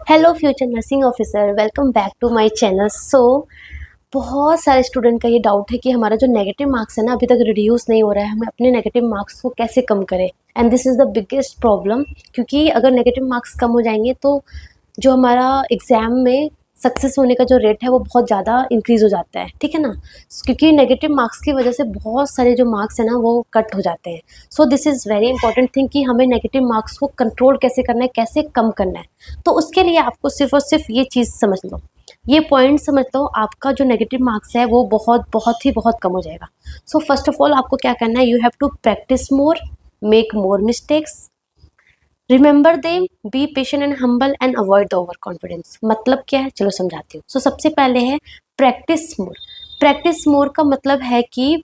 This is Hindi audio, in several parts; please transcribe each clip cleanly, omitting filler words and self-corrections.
Hello future nursing officer, welcome back to my channel. बहुत सारे स्टूडेंट का ये डाउट है कि हमारा जो नेगेटिव मार्क्स है ना अभी तक रिड्यूस नहीं हो रहा है, हमें अपने नेगेटिव मार्क्स को कैसे कम करें। And this is the biggest problem, क्योंकि अगर नेगेटिव मार्क्स कम हो जाएंगे तो जो हमारा एग्ज़ाम में सक्सेस होने का जो रेट है वो बहुत ज़्यादा इंक्रीज़ हो जाता है, ठीक है ना। क्योंकि नेगेटिव मार्क्स की वजह से बहुत सारे जो मार्क्स है ना वो कट हो जाते हैं। So this is very important thing कि हमें नेगेटिव मार्क्स को कंट्रोल कैसे करना है, कैसे कम करना है। तो उसके लिए आपको सिर्फ और सिर्फ ये चीज़ समझ लो, ये पॉइंट समझ लो, आपका जो नेगेटिव मार्क्स है वो बहुत कम हो जाएगा। सो फर्स्ट ऑफ ऑल आपको क्या करना है, you have to practise more, make more mistakes, remember them, be patient and humble and avoid the overconfidence. मतलब क्या है, चलो समझाती हूँ। सो सबसे पहले है प्रैक्टिस मोर। प्रैक्टिस मोर का मतलब है कि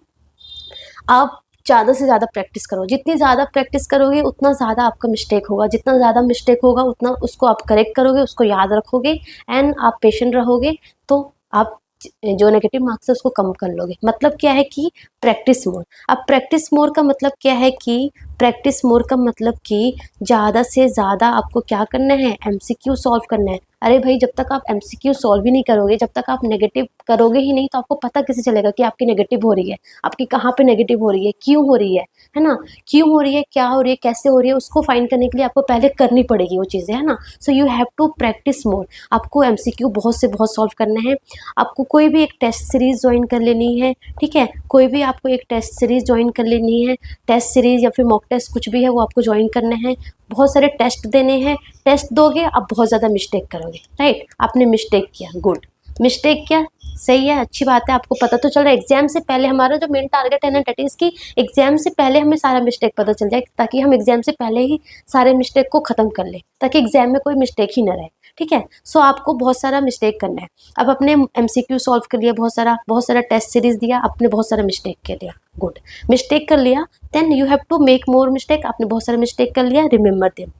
आप ज़्यादा से ज़्यादा प्रैक्टिस करो। जितनी ज़्यादा प्रैक्टिस करोगे उतना ज़्यादा आपका मिस्टेक होगा, जितना ज़्यादा मिस्टेक होगा उतना उसको आप करेक्ट करोगे, उसको याद रखोगे एंड आप पेशेंट रहोगे, तो आप जो नेगेटिव मार्क्स है उसको कम कर लोगे। मतलब क्या है कि प्रैक्टिस मोर। अब प्रैक्टिस मोर का मतलब क्या है कि प्रैक्टिस मोर का मतलब कि ज़्यादा से ज़्यादा आपको क्या करना है, एमसीक्यू सॉल्व करना है। अरे भाई, जब तक आप एमसीक्यू सॉल्व ही नहीं करोगे, जब तक आप नेगेटिव करोगे ही नहीं, तो आपको पता कैसे चलेगा कि आपकी नेगेटिव हो रही है, आपकी कहाँ पे नेगेटिव हो रही है, क्यों हो रही है ना। क्यों हो रही है, क्या हो रही है, कैसे हो रही है, उसको फाइंड करने के लिए आपको पहले करनी पड़ेगी वो चीज़ें, है ना। So you have to practise more. आपको एमसीक्यू बहुत से बहुत सॉल्व करना है। आपको कोई भी एक टेस्ट सीरीज ज्वाइन कर लेनी है, ठीक है। कोई भी आपको एक टेस्ट सीरीज ज्वाइन कर लेनी है, टेस्ट सीरीज या फिर मॉक टेस्ट कुछ भी है वो आपको ज्वाइन करना है। बहुत सारे टेस्ट देने हैं। टेस्ट दोगे आप बहुत ज़्यादा मिस्टेक करोगे, राइट। आपने मिस्टेक किया, गुड। मिस्टेक किया, सही है, अच्छी बात है। आपको पता तो चल रहा है एग्जाम से पहले, हमारा जो मेन टारगेट है ना दैट इज़ कि एग्जाम से पहले हमें सारा मिस्टेक पता चल जाए, ताकि हम एग्जाम से पहले ही सारे मिस्टेक को ख़त्म कर लें, ताकि एग्जाम में कोई मिस्टेक ही ना रहे, ठीक है। सो आपको बहुत सारा मिस्टेक करना है। अब अपने एमसीक्यू सॉल्व कर लिया, बहुत सारा टेस्ट सीरीज दिया, आपने बहुत सारा मिस्टेक कर लिया, गुड। मिस्टेक कर लिया, then you have to make more mistake. आपने बहुत सारा मिस्टेक कर लिया, रिमेंबर देम।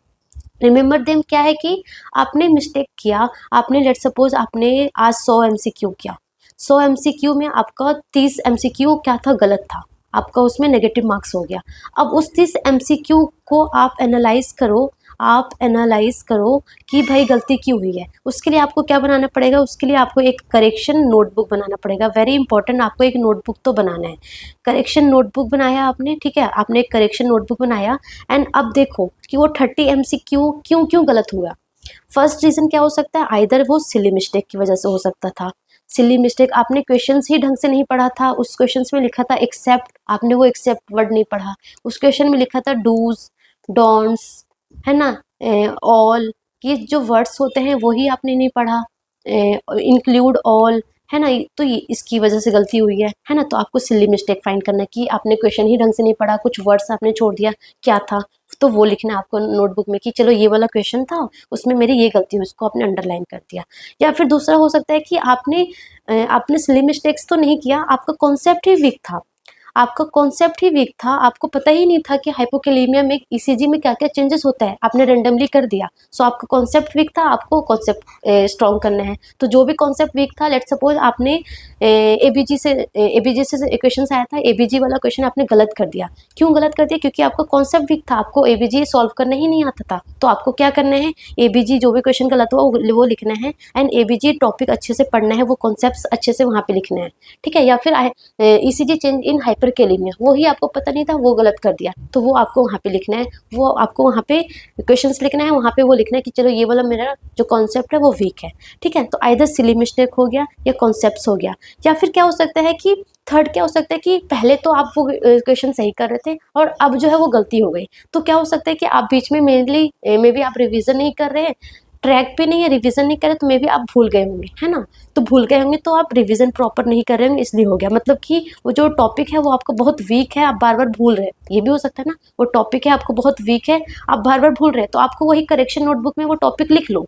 रिमेंबर देम क्या है कि आपने मिस्टेक किया, आपने लेट सपोज आपने आज 100 एमसीक्यू किया, 100 एमसीक्यू में आपका 30 एमसीक्यू क्या था, गलत था, आपका उसमें नेगेटिव मार्क्स हो गया। अब उस 30 एमसीक्यू को आप एनालाइज करो, आप एनालाइज करो कि भाई गलती क्यों हुई है। उसके लिए आपको क्या बनाना पड़ेगा, उसके लिए आपको एक करेक्शन नोटबुक बनाना पड़ेगा। वेरी इंपॉर्टेंट, आपको एक नोटबुक तो बनाना है। करेक्शन नोटबुक बनाया आपने, ठीक है, आपने एक करेक्शन नोटबुक बनाया एंड अब देखो कि वो 30 एमसीक्यू क्यों क्यों गलत हुआ। फर्स्ट रीज़न क्या हो सकता है, आइदर वो सिली मिस्टेक की वजह से हो सकता था। सिली मिस्टेक, आपने क्वेश्चंस ही ढंग से नहीं पढ़ा था। उस क्वेश्चंस में लिखा था एक्सेप्ट, आपने वो एक्सेप्ट वर्ड नहीं पढ़ा। उस क्वेश्चन में लिखा था डूज, डोंट्स, है ना, ऑल, ये जो वर्ड्स होते हैं वही आपने नहीं पढ़ा। इंक्लूड ऑल, है ना, तो ये इसकी वजह से गलती हुई है ना। तो आपको सिली मिस्टेक फाइंड करना है कि आपने क्वेश्चन ही ढंग से नहीं पढ़ा, कुछ वर्ड्स आपने छोड़ दिया, क्या था, तो वो लिखना है आपको नोटबुक में कि चलो ये वाला क्वेश्चन था, उसमें मेरी ये गलती हुई, उसको आपने अंडरलाइन कर दिया। या फिर दूसरा हो सकता है कि आपने सिली मिस्टेक्स तो नहीं किया, आपका कॉन्सेप्ट ही वीक था। आपका कॉन्सेप्ट ही वीक था, आपको पता ही नहीं था कि हाइपोकैलेमिया में ईसीजी में क्या क्या चेंजेस होता है, आपने रेंडमली कर दिया। सो आपका कॉन्सेप्ट वीक था, आपको कॉन्सेप्ट स्ट्रॉन्ग करना है। तो जो भी कॉन्सेप्ट वीक था, लेट सपोज आपने एबीजी से क्वेश्चन आया था, एबीजी वाला क्वेश्चन आपने गलत कर दिया। क्यों गलत कर दिया, क्योंकि आपका कॉन्सेप्ट वीक था, आपको एबीजी सॉल्व करना ही नहीं आता था। तो आपको क्या करना है, एबीजी जो भी क्वेश्चन गलत हुआ वो लिखना है एंड एबीजी टॉपिक अच्छे से पढ़ना है, वो कॉन्सेप्ट अच्छे से वहाँ पे लिखना है, ठीक है। या फिर ईसीजी चेंज इन हाइपरकैलेमिया, वो ही आपको पता नहीं था, वो गलत कर दिया, तो वो आपको वहाँ पे लिखना है, वो आपको वहाँ पे क्वेश्चंस लिखना है, वहाँ पे वो लिखना है कि चलो ये वाला मेरा जो कॉन्सेप्ट है वो वीक है, ठीक है। तो आइदर सिली मिस्टेक हो गया या कॉन्सेप्ट हो गया। या फिर क्या हो सकता है कि थर्ड क्या हो सकता है कि पहले तो आप वो क्वेश्चन सही कर रहे थे और अब जो है वो गलती हो गई। तो क्या हो सकता है कि आप बीच में मेनली मे बी आप रिविजन नहीं कर रहे हैं, ट्रैक पे नहीं है, रिवीजन नहीं करे, तो मे बी आप भूल गए होंगे, है ना। तो भूल गए होंगे तो आप रिवीजन प्रॉपर नहीं कर रहे होंगे, इसलिए हो गया। मतलब कि वो जो टॉपिक है वो आपको बहुत वीक है, आप बार बार भूल रहे हैं, ये भी हो सकता है ना। वो टॉपिक है आपको बहुत वीक है, आप बार बार भूल रहे हैं, तो आपको वही करेक्शन नोटबुक में वो टॉपिक लिख लो।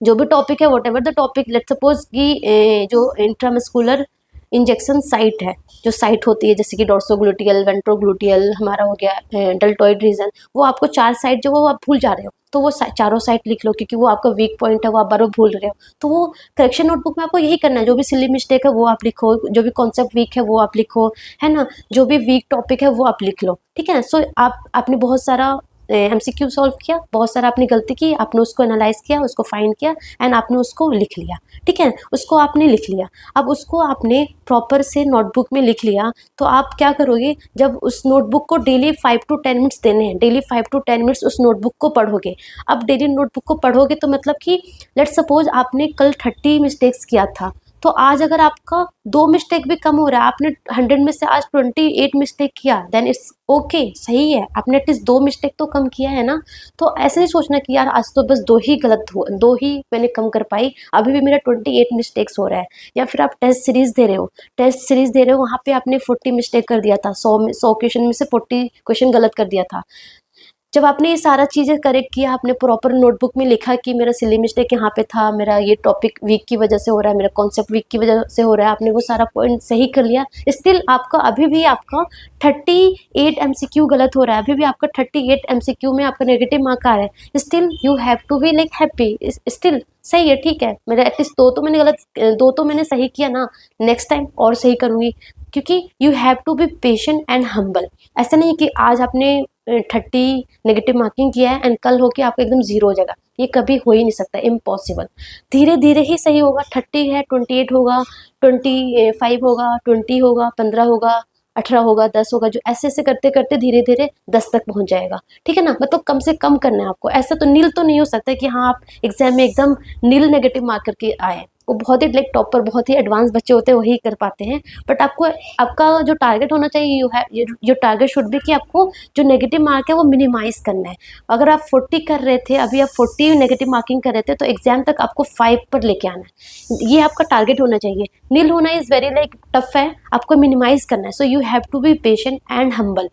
जो भी टॉपिक है, what ever the topic, let suppose कि जो इंट्रामस्कुलर इंजेक्शन साइट है, जो साइट होती है जैसे कि डॉर्सोग्लूटियल, वेंट्रोग्लूटियल, हमारा हो गया डेल्टॉइड रीजन, वो आपको 4 साइट जो वो आप भूल जा रहे हो, तो वो चारों साइट लिख लो, क्योंकि वो आपका वीक पॉइंट है, वो आप बार बार भूल रहे हो। तो वो करेक्शन नोटबुक में आपको यही करना है, जो भी सिली मिस्टेक है वो आप लिखो, जो भी कॉन्सेप्ट वीक है वो आप लिखो, है ना, जो भी वीक टॉपिक है वो आप लिख लो, ठीक है ना। सो आपने बहुत सारा MCQ सॉल्व किया, बहुत सारा आपने गलती की, आपने उसको एनालाइज किया, उसको फाइंड किया एंड आपने उसको लिख लिया, ठीक है, उसको आपने लिख लिया। अब उसको आपने प्रॉपर से नोटबुक में लिख लिया, तो आप क्या करोगे, जब उस नोटबुक को डेली 5 to 10 मिनट्स देने हैं, डेली 5 to 10 मिनट्स उस नोटबुक को पढ़ोगे। अब डेली नोटबुक को पढ़ोगे तो मतलब कि लेट्स सपोज आपने कल 30 मिस्टेक्स किया था, तो आज अगर आपका 2 मिस्टेक भी कम हो रहा है, आपने 100 में से आज 28 मिस्टेक किया, देन इट्स ओके, सही है, आपने एटलीस्ट 2 मिस्टेक तो कम किया है ना। तो ऐसे नहीं सोचना कि यार आज तो बस 2 ही गलत हुआ, 2 ही मैंने कम कर पाई, अभी भी मेरा 28 मिस्टेक्स हो रहा है। या फिर आप टेस्ट सीरीज दे रहे हो, टेस्ट सीरीज दे रहे हो, वहाँ पे आपने 40 मिस्टेक कर दिया था, 100 क्वेश्चन में से 40 क्वेश्चन गलत कर दिया था। जब आपने ये सारा चीज़ें करेक्ट किया, आपने प्रॉपर नोटबुक में लिखा कि मेरा सिली मिस्टेक यहाँ पे था, मेरा ये टॉपिक वीक की वजह से हो रहा है, मेरा कॉन्सेप्ट वीक की वजह से हो रहा है, आपने वो सारा पॉइंट सही कर लिया, स्टिल आपका अभी भी आपका 38 MCQ गलत हो रहा है, अभी भी आपका 38 MCQ में आपका नेगेटिव मार्क आ रहा है, still you have to be like happy, still सही है, ठीक है, मेरा एटलीस्ट 2 तो मैंने गलत, 2 तो मैंने सही किया ना, नेक्स्ट टाइम और सही करूँगी, क्योंकि you have to be patient and humble. ऐसा नहीं कि आज आपने 30 नेगेटिव मार्किंग किया है एंड कल होके आपका एकदम 0 हो जाएगा, ये कभी हो ही नहीं सकता, इम्पॉसिबल। धीरे धीरे ही सही होगा, 30 है 28 होगा, 25 होगा, 20 होगा, 15 होगा, 18 होगा, 10 होगा, जो ऐसे ऐसे करते करते धीरे धीरे 10 तक पहुंच जाएगा, ठीक है ना। मतलब कम से कम करना है आपको, ऐसा तो नील तो नहीं हो सकता कि हाँ आप एग्जाम में एकदम नील नेगेटिव मार्क करके आए, वो बहुत ही लाइक टॉपर, बहुत ही एडवांस बच्चे होते हैं वही कर पाते हैं। बट आपको आपका जो टारगेट होना चाहिए, योर टारगेट शुड बी कि आपको जो नेगेटिव मार्क है वो मिनिमाइज करना है। अगर आप 40 कर रहे थे, अभी आप 40 नेगेटिव मार्किंग कर रहे थे, तो एग्जाम तक आपको 5 पर लेके आना है, ये आपका टारगेट होना चाहिए। नील होना इज वेरी लाइक टफ है, आपको मिनिमाइज करना है, so you have to be patient and humble.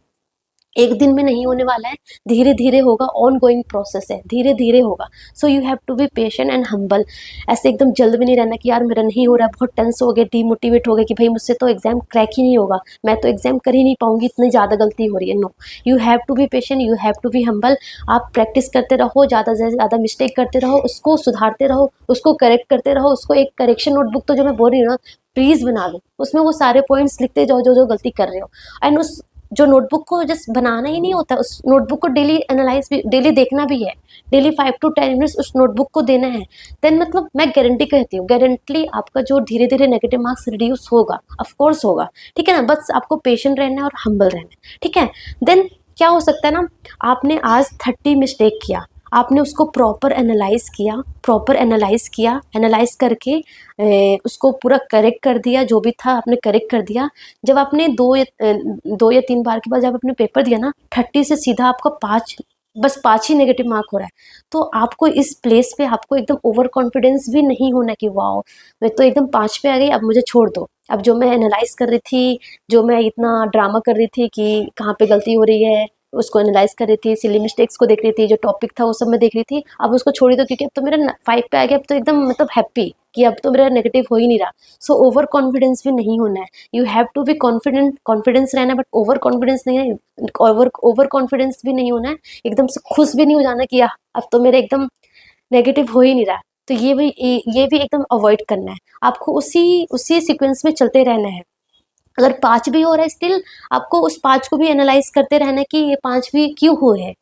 एक दिन में नहीं होने वाला है, धीरे धीरे होगा, ऑन गोइंग प्रोसेस है, धीरे धीरे होगा, so you have to be patient and humble. ऐसे एकदम जल्द में नहीं रहना कि यार मेरा नहीं हो रहा है, बहुत टेंस हो गए, डीमोटिवेट हो गए कि भाई मुझसे तो एग्जाम क्रैक ही नहीं होगा, मैं तो एग्जाम कर ही नहीं पाऊंगी, इतनी ज़्यादा गलती हो रही है। No, you have to be patient, you have to be humble. आप प्रैक्टिस करते रहो, ज़्यादा से ज़्यादा मिस्टेक करते रहो, उसको सुधारते रहो, उसको करेक्ट करते रहो, उसको एक करेक्शन नोटबुक तो जो मैं बोल रही हूँ ना, प्लीज़ बना लो, उसमें वो सारे पॉइंट्स लिखते जाओ जो जो गलती कर रहे हो। एंड उस जो नोटबुक को जस्ट बनाना ही नहीं होता, उस नोटबुक को डेली एनालाइज भी, डेली देखना भी है, डेली 5 to 10 मिनट्स उस नोटबुक को देना है। देन मतलब मैं गारंटी कहती हूँ, गारंटी आपका जो धीरे धीरे नेगेटिव मार्क्स रिड्यूस होगा, ऑफकोर्स होगा, ठीक है ना। बस आपको पेशेंट रहना है और हम्बल रहना है, ठीक है। देन क्या हो सकता है ना, आपने आज 30 मिस्टेक किया, आपने उसको प्रॉपर एनालाइज किया, प्रॉपर एनालाइज किया, एनालाइज करके उसको पूरा करेक्ट कर दिया, जो भी था आपने करेक्ट कर दिया। जब आपने 2 या 3 बार के बाद जब आपने पेपर दिया ना, 30 से सीधा आपका 5, बस 5 ही नेगेटिव मार्क हो रहा है, तो आपको इस प्लेस पे आपको एकदम ओवर कॉन्फिडेंस भी नहीं होना कि वाओ मैं तो एकदम 5 पे आ गई, अब मुझे छोड़ दो। अब जो मैं एनालाइज कर रही थी, जो मैं इतना ड्रामा कर रही थी कि कहाँ पे गलती हो रही है, उसको एनालाइज कर रही थी, सिली मिस्टेक्स को देख रही थी, जो टॉपिक था वो सब मैं देख रही थी, अब उसको छोड़ी दो, क्योंकि अब तो मेरा 5 पे आ गया, अब तो एकदम मतलब हैप्पी कि अब तो मेरा नेगेटिव हो ही नहीं रहा। सो ओवर कॉन्फिडेंस भी नहीं होना है, you have to be confident, confidence रहना है, बट ओवर कॉन्फिडेंस नहीं है, ओवर कॉन्फिडेंस भी नहीं होना है, एकदम से खुश भी नहीं हो जाना कि यार अब तो मेरा एकदम नेगेटिव हो ही नहीं रहा। तो ये भी एकदम अवॉइड करना है, आपको उसी उसी सीक्वेंस में चलते रहना है। अगर 5 भी हो रहा है, स्टिल आपको उस 5 को भी एनालाइज करते रहना कि ये 5 भी क्यों हुए हैं,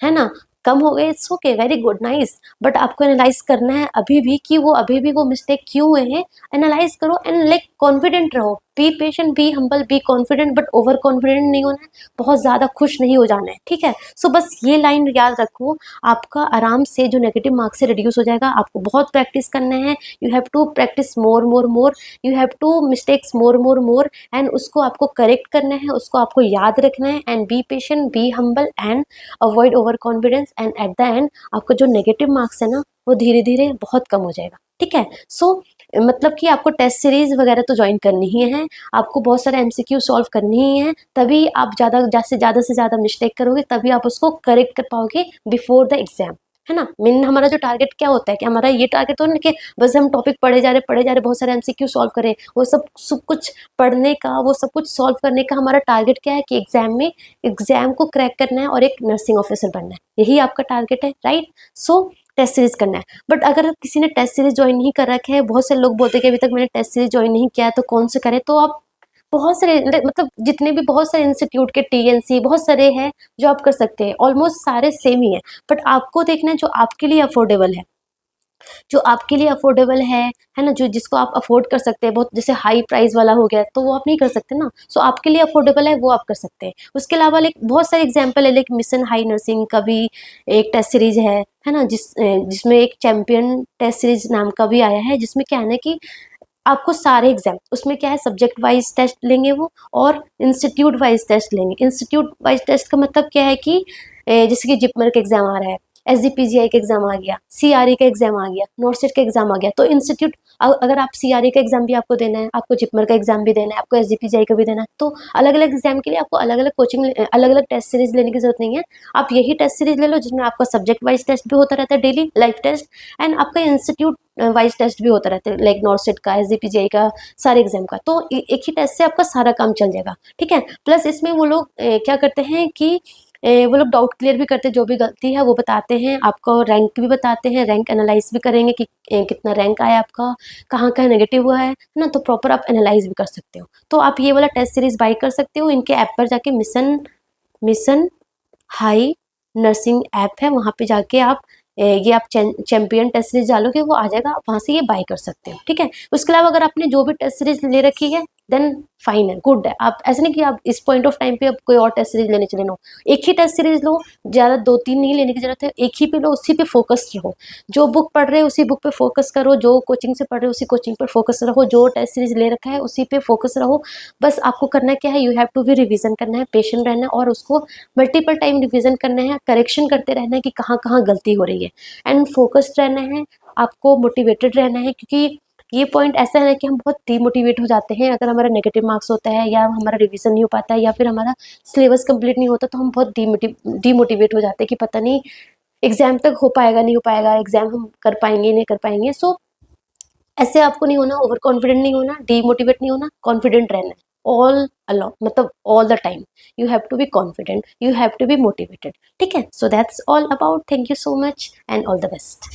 है ना। कम हो गए, it's okay, very good, nice, but आपको एनालाइज करना है अभी भी कि वो अभी भी वो मिस्टेक क्यों हुए हैं, एनालाइज करो एंड लाइक कॉन्फिडेंट रहो, be patient, be humble, be confident, but over confident नहीं होना है, बहुत ज़्यादा खुश नहीं हो जाना है, ठीक है। सो बस ये लाइन याद रखो, आपका आराम से जो नेगेटिव मार्क्स से रिड्यूस हो जाएगा। आपको बहुत प्रैक्टिस करना है, you have to practise more more more, you have to mistakes more more more, and उसको आपको करेक्ट करना है, उसको आपको याद रखना है, and be patient, be humble and avoid over confidence, and at the end आपका जो नेगेटिव मार्क्स है ना वो धीरे धीरे बहुत कम हो जाएगा, ठीक है। सो मतलब कि आपको टेस्ट सीरीज वगैरह तो ज्वाइन करनी ही है, आपको बहुत सारे MCQ सॉल्व करनी ही है, तभी आप ज़्यादा से ज़्यादा मिस्टेक करोगे, तभी आप उसको करेक्ट कर पाओगे बिफोर द एग्जाम, है ना। मेन हमारा जो टारगेट क्या होता है कि हमारा ये टारगेट तो नहीं कि बस हम टॉपिक पढ़े जा रहे बहुत सारे MCQ सॉल्व करें, वो सब कुछ पढ़ने का, वो सब कुछ सॉल्व करने का हमारा टारगेट क्या है कि एग्जाम को क्रैक करना है और एक नर्सिंग ऑफिसर बनना है, यही आपका टारगेट है, राइट। सो टेस्ट सीरीज करना है। बट अगर किसी ने टेस्ट सीरीज ज्वाइन नहीं कर रखा है, बहुत से लोग बोलते हैं कि अभी तक मैंने टेस्ट सीरीज ज्वाइन नहीं किया है, तो कौन से करें, तो आप बहुत सारे मतलब जितने भी बहुत सारे इंस्टीट्यूट के टीएनसी बहुत सारे हैं जो आप कर सकते हैं, ऑलमोस्ट सारे सेम ही है, बट आपको देखना है जो आपके लिए अफोर्डेबल है, जो आपके लिए अफोर्डेबल है ना, जो जिसको आप अफोर्ड कर सकते हैं। बहुत जैसे हाई प्राइस वाला हो गया तो वो आप नहीं कर सकते ना, सो आपके लिए अफोर्डेबल है वो आप कर सकते हैं। उसके अलावा लाइक बहुत सारे एग्जांपल है, लाइक मिशन हाई नर्सिंग का भी एक टेस्ट सीरीज है ना, जिसमें एक चैंपियन टेस्ट सीरीज नाम का भी आया है, जिसमें क्या है ना कि आपको सारे एग्जाम उसमें क्या है सब्जेक्ट वाइज टेस्ट लेंगे वो, और इंस्टीट्यूट वाइज टेस्ट लेंगे। इंस्टीट्यूट वाइज टेस्ट का मतलब क्या है कि जैसे कि जिपमर का एग्जाम आ रहा है, एसजीपीजीआई का एग्जाम आ गया, सीआरई का एग्जाम आ गया, नॉर्सेट का एग्जाम आ गया, तो इंस्टीट्यूट अगर आप सीआरई का एग्जाम भी आपको देना है, आपको जिपमर का एग्जाम भी देना है, आपको एसजीपीजीआई का भी देना है, तो अलग अलग एग्जाम के लिए आपको अलग अलग कोचिंग अलग अलग टेस्ट सीरीज लेने की जरूरत नहीं है। आप यही टेस्ट सीरीज ले लो जिसमें आपका सब्जेक्ट वाइज टेस्ट भी होता रहता है डेली लाइव टेस्ट, एंड आपका इंस्टीट्यूट वाइज टेस्ट भी होता रहता है, लाइक नॉर्सेट का, एसजीपीजीआई का, सारे एग्जाम का, तो एक ही टेस्ट से आपका सारा काम चल जाएगा, ठीक है। प्लस इसमें वो लोग क्या करते हैं कि वो लोग डाउट क्लियर भी करते हैं, जो भी गलती है वो बताते हैं, आपको रैंक भी बताते हैं, रैंक एनालाइज भी करेंगे कि कितना रैंक आया आपका, कहाँ कहाँ नेगेटिव हुआ है ना, तो प्रॉपर आप एनालाइज भी कर सकते हो। तो आप ये वाला टेस्ट सीरीज बाई कर सकते हो, इनके ऐप पर जाके mission mission high nursing app है, वहाँ पे जाके आप ये आप चैंपियन टेस्ट सीरीज डालोगे वो आ जाएगा, आप वहाँ से ये बाय कर सकते हो, ठीक है। उसके अलावा अगर आपने जो भी टेस्ट सीरीज ले रखी है देन फाइन है, गुड है। आप ऐसे नहीं कि आप इस पॉइंट ऑफ टाइम पे अब कोई और टेस्ट सीरीज लेने चले, नो, एक ही टेस्ट सीरीज लो, ज़्यादा 2-3 नहीं लेने की जरूरत है, एक ही पे लो, उसी पे फोकस रहो। जो बुक पढ़ रहे हो उसी बुक पे फोकस करो, जो कोचिंग से पढ़ रहे हो उसी कोचिंग पर फोकस रहो, जो टेस्ट सीरीज ले रखा है उसी पे फोकस रहो। बस आपको करना क्या है, यू हैव टू भी रिविजन करना है, पेशेंट रहना है, और उसको मल्टीपल टाइम रिविजन करना है, करेक्शन करते रहना है कि कहाँ कहाँ गलती हो रही है, एंड फोकस्ड रहना है, आपको मोटिवेटेड रहना है। क्योंकि ये पॉइंट ऐसा है कि हम बहुत डीमोटिवेट हो जाते हैं अगर हमारा नेगेटिव मार्क्स होता है, या हमारा रिवीजन नहीं हो पाता है, या फिर हमारा सिलेबस कंप्लीट नहीं होता, तो हम बहुत डीमोटिवेट हो जाते हैं कि पता नहीं एग्जाम तक हो पाएगा नहीं हो पाएगा, एग्जाम हम कर पाएंगे नहीं कर पाएंगे। सो ऐसे आपको नहीं होना, ओवर कॉन्फिडेंट नहीं होना, डीमोटिवेट नहीं होना, कॉन्फिडेंट रहना है ऑल अलोंग, मतलब all the time you have to be confident, you have to be motivated, ठीक है। So that's all about, thank you so much and all the best.